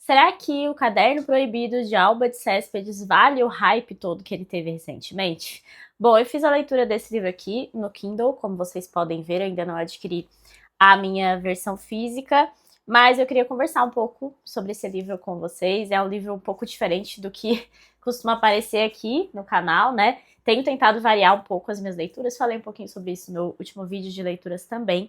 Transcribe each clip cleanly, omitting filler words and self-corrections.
Será que o Caderno Proibido de Alba de Céspedes vale o hype todo que ele teve recentemente? Bom, eu fiz a leitura desse livro aqui no Kindle, como vocês podem ver, eu ainda não adquiri a minha versão física, mas eu queria conversar um pouco sobre esse livro com vocês. É um livro um pouco diferente do que costuma aparecer aqui no canal, né? Tenho tentado variar um pouco as minhas leituras, falei um pouquinho sobre isso no último vídeo de leituras também.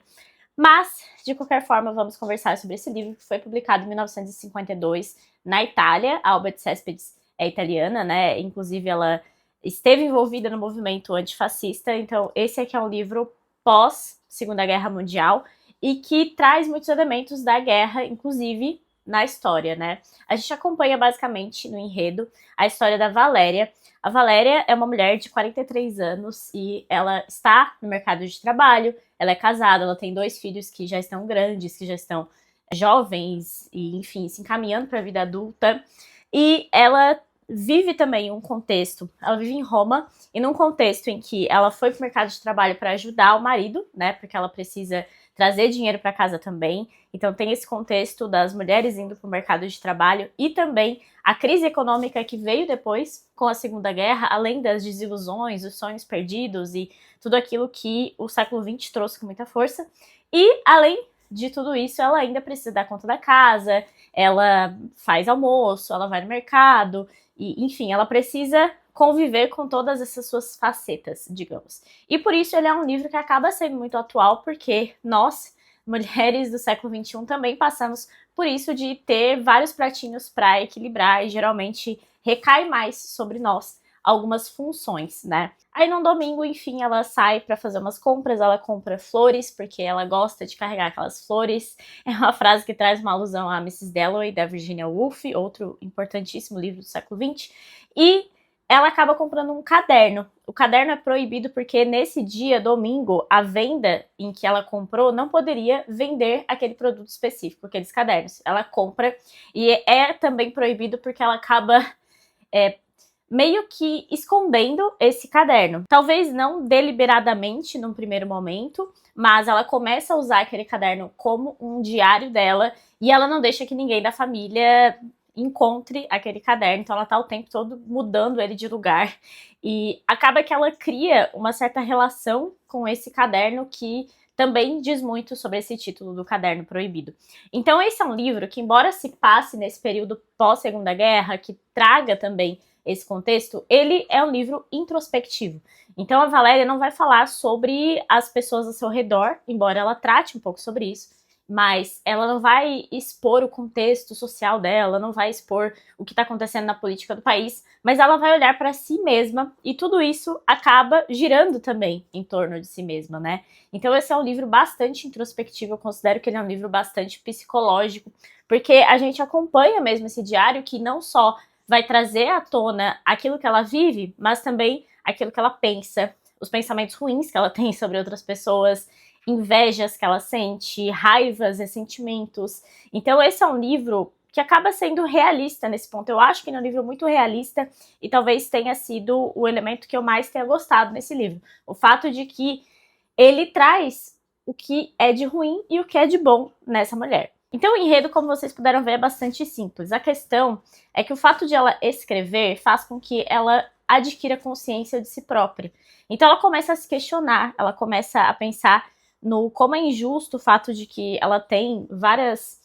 Mas, de qualquer forma, vamos conversar sobre esse livro que foi publicado em 1952 na Itália. A Alba de Céspedes é italiana, né? Inclusive, ela esteve envolvida no movimento antifascista. Então, esse aqui é um livro pós-Segunda Guerra Mundial e que traz muitos elementos da guerra, inclusive na história, né? A gente acompanha basicamente no enredo a história da Valéria. A Valéria é uma mulher de 43 anos e ela está no mercado de trabalho. Ela é casada, ela tem 2 filhos que já estão grandes, que já estão jovens e, enfim, se encaminhando para a vida adulta. E ela vive também um contexto, ela vive em Roma, e num contexto em que ela foi para o mercado de trabalho para ajudar o marido, né, porque ela precisa trazer dinheiro para casa também. Então tem esse contexto das mulheres indo para o mercado de trabalho e também a crise econômica que veio depois com a Segunda Guerra, além das desilusões, os sonhos perdidos e tudo aquilo que o século XX trouxe com muita força. E, além de tudo isso, ela ainda precisa dar conta da casa, ela faz almoço, ela vai no mercado, e, enfim, ela precisa conviver com todas essas suas facetas, digamos. E por isso ele é um livro que acaba sendo muito atual, porque nós, mulheres do século XXI, também passamos por isso de ter vários pratinhos para equilibrar, e geralmente recai mais sobre nós algumas funções, né? Aí num domingo, enfim, ela sai para fazer umas compras, ela compra flores, porque ela gosta de carregar aquelas flores. É uma frase que traz uma alusão a Mrs. Dalloway, da Virginia Woolf, outro importantíssimo livro do século XX. E ela acaba comprando um caderno. O caderno é proibido porque nesse dia, domingo, a venda em que ela comprou não poderia vender aquele produto específico, aqueles cadernos. Ela compra e é também proibido porque ela acaba meio que escondendo esse caderno. Talvez não deliberadamente num primeiro momento, mas ela começa a usar aquele caderno como um diário dela e ela não deixa que ninguém da família encontre aquele caderno, então ela tá o tempo todo mudando ele de lugar e acaba que ela cria uma certa relação com esse caderno que também diz muito sobre esse título do Caderno Proibido. Então esse é um livro que, embora se passe nesse período pós-Segunda Guerra, que traga também esse contexto, ele é um livro introspectivo. Então a Valéria não vai falar sobre as pessoas ao seu redor, embora ela trate um pouco sobre isso, mas ela não vai expor o contexto social dela, não vai expor o que está acontecendo na política do país, mas ela vai olhar para si mesma e tudo isso acaba girando também em torno de si mesma, né? Então esse é um livro bastante introspectivo, eu considero que ele é um livro bastante psicológico, porque a gente acompanha mesmo esse diário que não só vai trazer à tona aquilo que ela vive, mas também aquilo que ela pensa, os pensamentos ruins que ela tem sobre outras pessoas, invejas que ela sente, raivas, ressentimentos. Então esse é um livro que acaba sendo realista nesse ponto. Eu acho que ele é um livro muito realista e talvez tenha sido o elemento que eu mais tenha gostado nesse livro. O fato de que ele traz o que é de ruim e o que é de bom nessa mulher. Então o enredo, como vocês puderam ver, é bastante simples. A questão é que o fato de ela escrever faz com que ela adquira consciência de si própria. Então ela começa a se questionar, ela começa a pensar no como é injusto o fato de que ela tem vários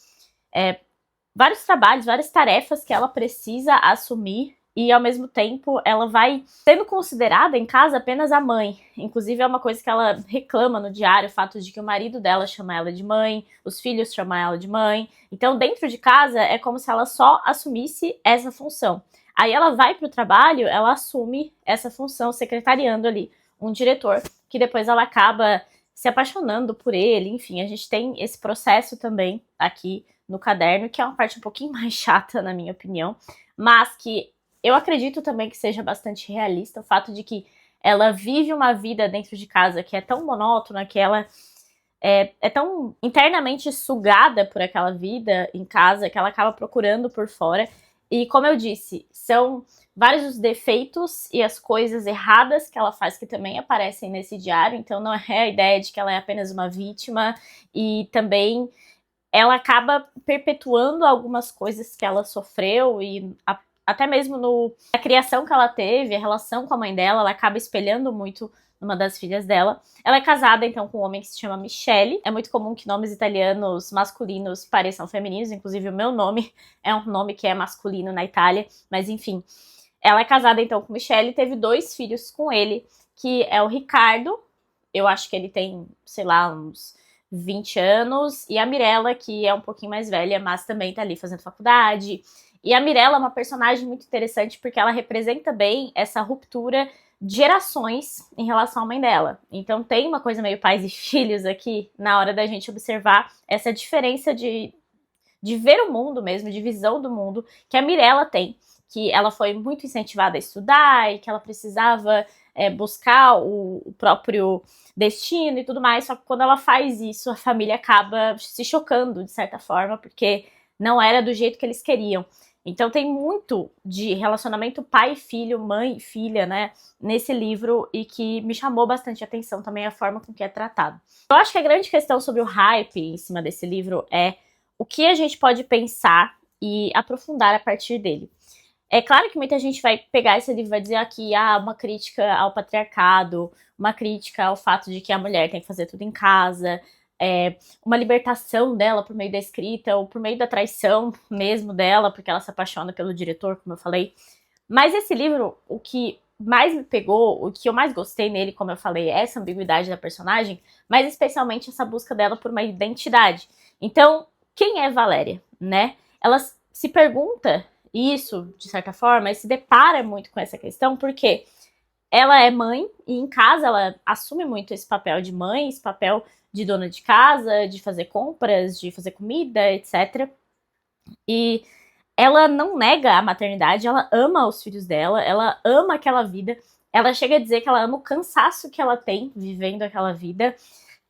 trabalhos, várias tarefas que ela precisa assumir e, ao mesmo tempo, ela vai sendo considerada em casa apenas a mãe. Inclusive, é uma coisa que ela reclama no diário, o fato de que o marido dela chama ela de mãe, os filhos chamam ela de mãe. Então, dentro de casa, é como se ela só assumisse essa função. Aí ela vai para o trabalho, ela assume essa função secretariando ali um diretor, que depois ela acaba se apaixonando por ele, enfim, a gente tem esse processo também aqui no caderno, que é uma parte um pouquinho mais chata, na minha opinião, mas que eu acredito também que seja bastante realista, o fato de que ela vive uma vida dentro de casa que é tão monótona, que ela é tão internamente sugada por aquela vida em casa, que ela acaba procurando por fora. E como eu disse, são vários os defeitos e as coisas erradas que ela faz que também aparecem nesse diário, então não é a ideia de que ela é apenas uma vítima, e também ela acaba perpetuando algumas coisas que ela sofreu e até mesmo na criação que ela teve, a relação com a mãe dela, ela acaba espelhando muito numa das filhas dela. Ela é casada, então, com um homem que se chama Michele. É muito comum que nomes italianos masculinos pareçam femininos, inclusive o meu nome é um nome que é masculino na Itália, mas enfim. Ela é casada, então, com Michele e teve 2 filhos com ele, que é o Ricardo, eu acho que ele tem, sei lá, uns 20 anos, e a Mirella, que é um pouquinho mais velha, mas também tá ali fazendo faculdade. E a Mirella é uma personagem muito interessante porque ela representa bem essa ruptura de gerações em relação à mãe dela. Então tem uma coisa meio pais e filhos aqui, na hora da gente observar essa diferença de ver o mundo mesmo, de visão do mundo, que a Mirella tem. Que ela foi muito incentivada a estudar e que ela precisava buscar o próprio destino e tudo mais, só que quando ela faz isso, a família acaba se chocando, de certa forma, porque não era do jeito que eles queriam. Então tem muito de relacionamento pai e filho, mãe e filha, né, nesse livro, e que me chamou bastante a atenção também a forma com que é tratado. Eu acho que a grande questão sobre o hype em cima desse livro é o que a gente pode pensar e aprofundar a partir dele. É claro que muita gente vai pegar esse livro e vai dizer aqui, uma crítica ao patriarcado, uma crítica ao fato de que a mulher tem que fazer tudo em casa, uma libertação dela por meio da escrita, ou por meio da traição mesmo dela, porque ela se apaixona pelo diretor, como eu falei. Mas esse livro, o que mais me pegou, o que eu mais gostei nele, como eu falei, é essa ambiguidade da personagem, mas especialmente essa busca dela por uma identidade. Então, quem é Valéria, né? Ela se pergunta isso, de certa forma, e se depara muito com essa questão, porque ela é mãe e em casa ela assume muito esse papel de mãe, esse papel de dona de casa, de fazer compras, de fazer comida, etc. E ela não nega a maternidade, ela ama os filhos dela, ela ama aquela vida, ela chega a dizer que ela ama o cansaço que ela tem vivendo aquela vida,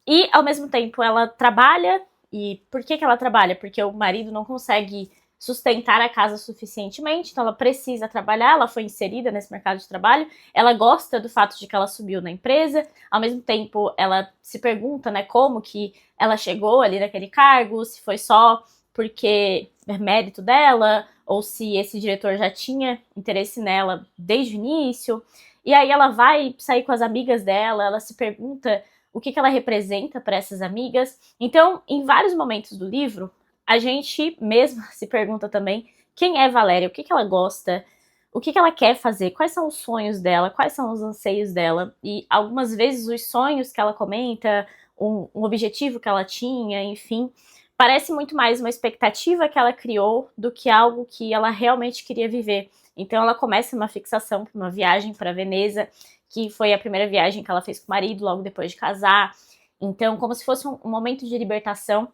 e ao mesmo tempo ela trabalha. E por que ela trabalha? Porque o marido não consegue sustentar a casa suficientemente, então ela precisa trabalhar, ela foi inserida nesse mercado de trabalho, ela gosta do fato de que ela subiu na empresa, ao mesmo tempo ela se pergunta, né, como que ela chegou ali naquele cargo, se foi só porque é mérito dela, ou se esse diretor já tinha interesse nela desde o início, e aí ela vai sair com as amigas dela, ela se pergunta o que ela representa para essas amigas. Então, em vários momentos do livro, a gente mesmo se pergunta também quem é Valéria, o que ela gosta, o que ela quer fazer, quais são os sonhos dela, quais são os anseios dela. E algumas vezes os sonhos que ela comenta, um objetivo que ela tinha, enfim, parece muito mais uma expectativa que ela criou do que algo que ela realmente queria viver. Então ela começa uma fixação para uma viagem para Veneza, que foi a primeira viagem que ela fez com o marido logo depois de casar. Então, como se fosse um momento de libertação.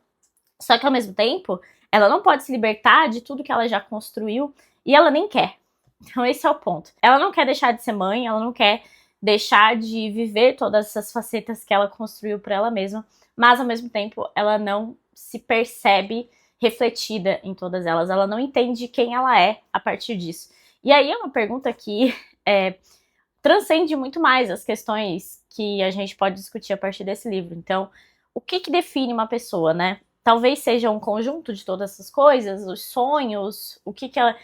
Só que ao mesmo tempo, ela não pode se libertar de tudo que ela já construiu e ela nem quer. Então esse é o ponto. Ela não quer deixar de ser mãe, ela não quer deixar de viver todas essas facetas que ela construiu para ela mesma, mas ao mesmo tempo ela não se percebe refletida em todas elas, ela não entende quem ela é a partir disso. E aí é uma pergunta que transcende muito mais as questões que a gente pode discutir a partir desse livro. Então, o que define uma pessoa, né? Talvez seja um conjunto de todas essas coisas, os sonhos, o que ela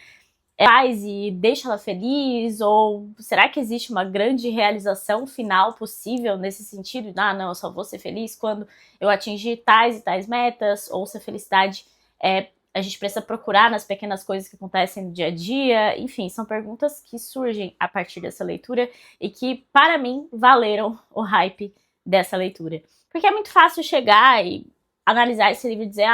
faz e deixa ela feliz, ou será que existe uma grande realização final possível nesse sentido? Não, eu só vou ser feliz quando eu atingir tais e tais metas, ou se a felicidade a gente precisa procurar nas pequenas coisas que acontecem no dia a dia. Enfim, são perguntas que surgem a partir dessa leitura e que, para mim, valeram o hype dessa leitura. Porque é muito fácil chegar e analisar esse livro e dizer,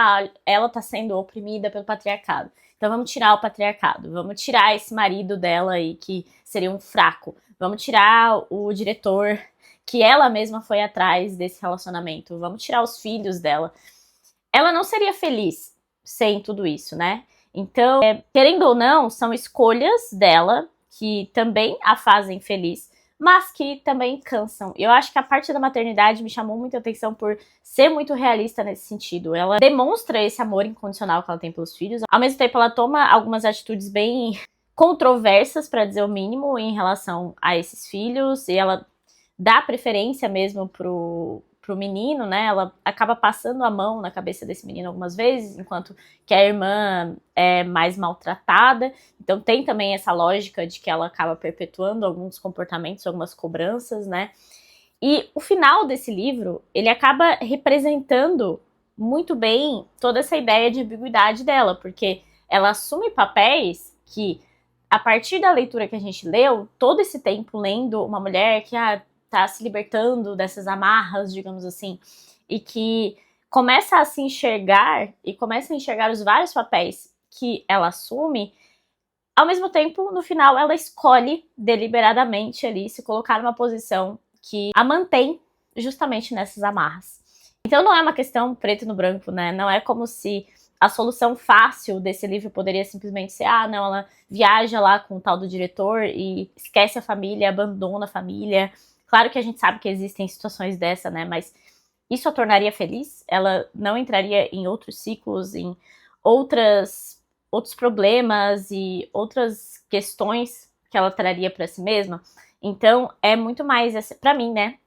ela tá sendo oprimida pelo patriarcado. Então vamos tirar o patriarcado, vamos tirar esse marido dela aí que seria um fraco, vamos tirar o diretor que ela mesma foi atrás desse relacionamento, vamos tirar os filhos dela. Ela não seria feliz sem tudo isso, né? Então, querendo ou não, são escolhas dela que também a fazem feliz, mas que também cansam. Eu acho que a parte da maternidade me chamou muita atenção por ser muito realista nesse sentido. Ela demonstra esse amor incondicional que ela tem pelos filhos. Ao mesmo tempo, ela toma algumas atitudes bem controversas, para dizer o mínimo, em relação a esses filhos. E ela dá preferência mesmo pro menino, né? Ela acaba passando a mão na cabeça desse menino algumas vezes, enquanto que a irmã é mais maltratada. Então tem também essa lógica de que ela acaba perpetuando alguns comportamentos, algumas cobranças, né? E o final desse livro, ele acaba representando muito bem toda essa ideia de ambiguidade dela, porque ela assume papéis que, a partir da leitura que a gente leu, todo esse tempo lendo uma mulher que tá se libertando dessas amarras, digamos assim, e que começa a se enxergar e começa a enxergar os vários papéis que ela assume, ao mesmo tempo, no final, ela escolhe deliberadamente ali se colocar numa posição que a mantém justamente nessas amarras. Então não é uma questão preto no branco, né? Não é como se a solução fácil desse livro poderia simplesmente ser, não, ela viaja lá com o tal do diretor e esquece a família, abandona a família. Claro que a gente sabe que existem situações dessa, né? Mas isso a tornaria feliz? Ela não entraria em outros ciclos, em outros problemas e outras questões que ela traria para si mesma? Então, é muito mais, para mim, né?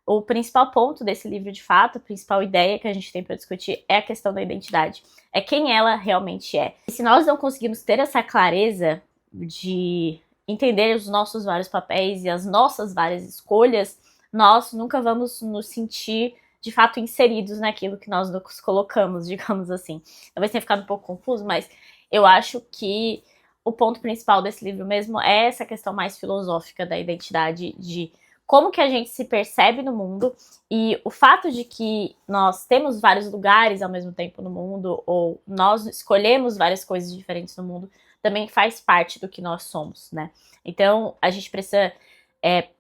O principal ponto desse livro, de fato, a principal ideia que a gente tem para discutir é a questão da identidade. É quem ela realmente é. E se nós não conseguimos ter essa clareza de entender os nossos vários papéis e as nossas várias escolhas, nós nunca vamos nos sentir, de fato, inseridos naquilo que nós nos colocamos, digamos assim. Talvez tenha ficado um pouco confuso, mas eu acho que o ponto principal desse livro mesmo é essa questão mais filosófica da identidade, de como que a gente se percebe no mundo, e o fato de que nós temos vários lugares ao mesmo tempo no mundo, ou nós escolhemos várias coisas diferentes no mundo, também faz parte do que nós somos, né? Então, a gente precisa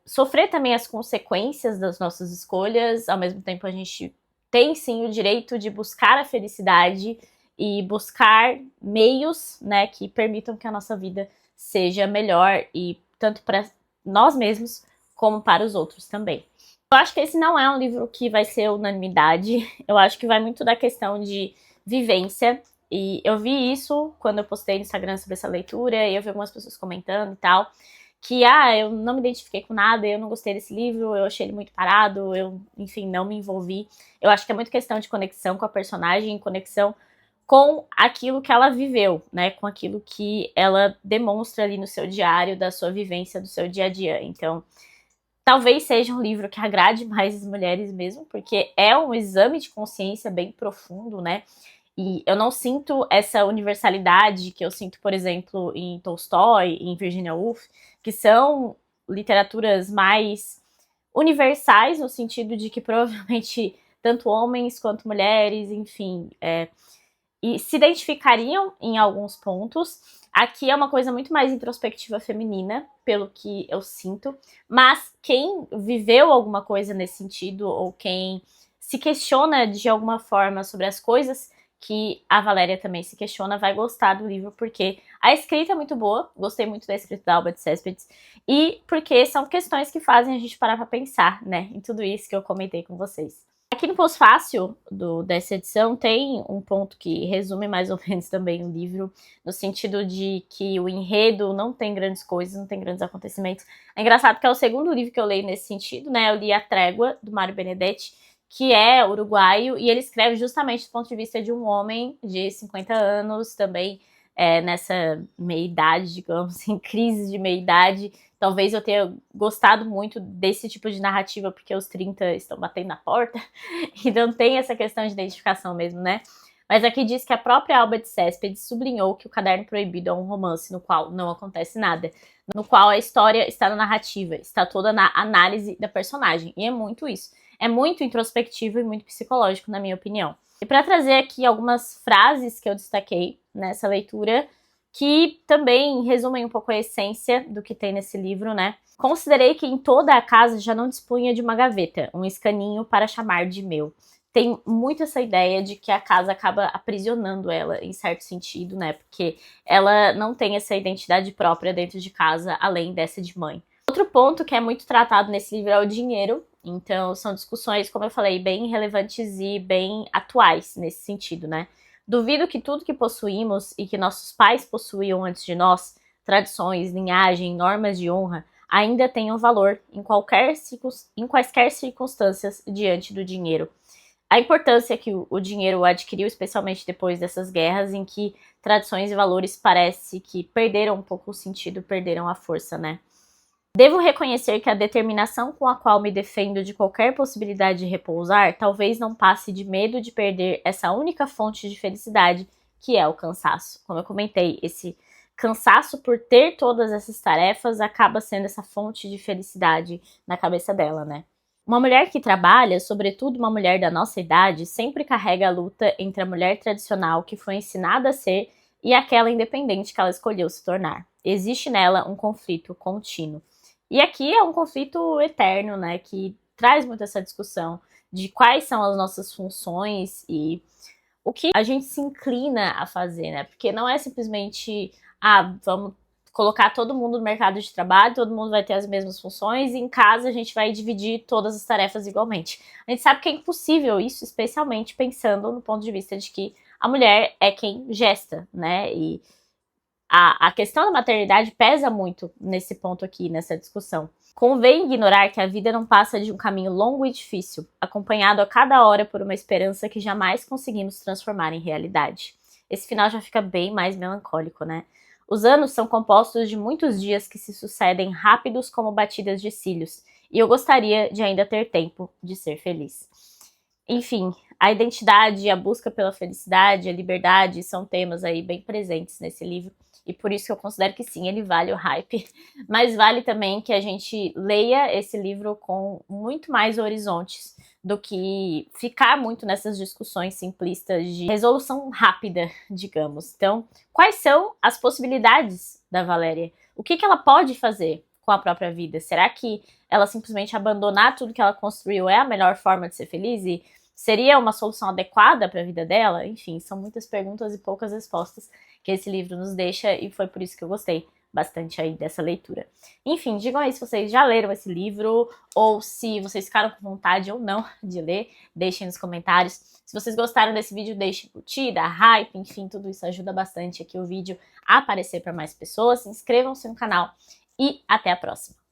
sofrer também as consequências das nossas escolhas, ao mesmo tempo a gente tem sim o direito de buscar a felicidade e buscar meios, né, que permitam que a nossa vida seja melhor, e tanto para nós mesmos como para os outros também. Eu acho que esse não é um livro que vai ser unanimidade, eu acho que vai muito da questão de vivência, e eu vi isso quando eu postei no Instagram sobre essa leitura, e eu vi algumas pessoas comentando e tal, que, eu não me identifiquei com nada, eu não gostei desse livro, eu achei ele muito parado, eu, enfim, não me envolvi. Eu acho que é muito questão de conexão com a personagem, conexão com aquilo que ela viveu, né, com aquilo que ela demonstra ali no seu diário, da sua vivência, do seu dia a dia. Então, talvez seja um livro que agrade mais as mulheres mesmo, porque é um exame de consciência bem profundo, né, e eu não sinto essa universalidade que eu sinto, por exemplo, em Tolstói, em Virginia Woolf, que são literaturas mais universais, no sentido de que provavelmente tanto homens quanto mulheres, enfim, e se identificariam em alguns pontos. Aqui é uma coisa muito mais introspectiva feminina, pelo que eu sinto, mas quem viveu alguma coisa nesse sentido, ou quem se questiona de alguma forma sobre as coisas que a Valéria também se questiona, vai gostar do livro, porque a escrita é muito boa, gostei muito da escrita da Albert Cespedes, e porque são questões que fazem a gente parar pra pensar, né, em tudo isso que eu comentei com vocês. Aqui no pós-fácil dessa edição tem um ponto que resume mais ou menos também o livro, no sentido de que o enredo não tem grandes coisas, não tem grandes acontecimentos. É engraçado que é o segundo livro que eu leio nesse sentido, né? Eu li A Trégua, do Mário Benedetti, que é uruguaio, e ele escreve justamente do ponto de vista de um homem de 50 anos, também nessa meia-idade, digamos, em crise de meia-idade. Talvez eu tenha gostado muito desse tipo de narrativa, porque os 30 estão batendo na porta, então tem essa questão de identificação mesmo, né? Mas aqui diz que a própria Albert Cespedes sublinhou que O Caderno Proibido é um romance no qual não acontece nada, no qual a história está na narrativa, está toda na análise da personagem, e é muito isso. É muito introspectivo e muito psicológico, na minha opinião. E para trazer aqui algumas frases que eu destaquei nessa leitura, que também resumem um pouco a essência do que tem nesse livro, né? Considerei que em toda a casa já não dispunha de uma gaveta, um escaninho para chamar de meu. Tem muito essa ideia de que a casa acaba aprisionando ela, em certo sentido, né? Porque ela não tem essa identidade própria dentro de casa, além dessa de mãe. Outro ponto que é muito tratado nesse livro é o dinheiro. Então, são discussões, como eu falei, bem relevantes e bem atuais nesse sentido, né? Duvido que tudo que possuímos e que nossos pais possuíam antes de nós, tradições, linhagem, normas de honra, ainda tenham valor em quaisquer circunstâncias diante do dinheiro. A importância que o dinheiro adquiriu, especialmente depois dessas guerras, em que tradições e valores parece que perderam um pouco o sentido, perderam a força, né? Devo reconhecer que a determinação com a qual me defendo de qualquer possibilidade de repousar talvez não passe de medo de perder essa única fonte de felicidade, que é o cansaço. Como eu comentei, esse cansaço por ter todas essas tarefas acaba sendo essa fonte de felicidade na cabeça dela, né? Uma mulher que trabalha, sobretudo uma mulher da nossa idade, sempre carrega a luta entre a mulher tradicional que foi ensinada a ser e aquela independente que ela escolheu se tornar. Existe nela um conflito contínuo. E aqui é um conflito eterno, né, que traz muito essa discussão de quais são as nossas funções e o que a gente se inclina a fazer, né? Porque não é simplesmente, vamos colocar todo mundo no mercado de trabalho, todo mundo vai ter as mesmas funções e em casa a gente vai dividir todas as tarefas igualmente. A gente sabe que é impossível isso, especialmente pensando no ponto de vista de que a mulher é quem gesta, né? E a questão da maternidade pesa muito nesse ponto aqui, nessa discussão. Convém ignorar que a vida não passa de um caminho longo e difícil, acompanhado a cada hora por uma esperança que jamais conseguimos transformar em realidade. Esse final já fica bem mais melancólico, né? Os anos são compostos de muitos dias que se sucedem rápidos como batidas de cílios, e eu gostaria de ainda ter tempo de ser feliz. Enfim, a identidade, a busca pela felicidade, a liberdade são temas aí bem presentes nesse livro. E por isso que eu considero que sim, ele vale o hype. Mas vale também que a gente leia esse livro com muito mais horizontes do que ficar muito nessas discussões simplistas de resolução rápida, digamos. Então, quais são as possibilidades da Valéria? O que ela pode fazer com a própria vida? Será que ela simplesmente abandonar tudo que ela construiu é a melhor forma de ser feliz? E seria uma solução adequada para a vida dela? Enfim, são muitas perguntas e poucas respostas que esse livro nos deixa, e foi por isso que eu gostei bastante aí dessa leitura. Enfim, digam aí se vocês já leram esse livro, ou se vocês ficaram com vontade ou não de ler, deixem nos comentários. Se vocês gostaram desse vídeo, deixem curtida, hype, enfim, tudo isso ajuda bastante aqui o vídeo a aparecer para mais pessoas. Inscrevam-se no canal e até a próxima!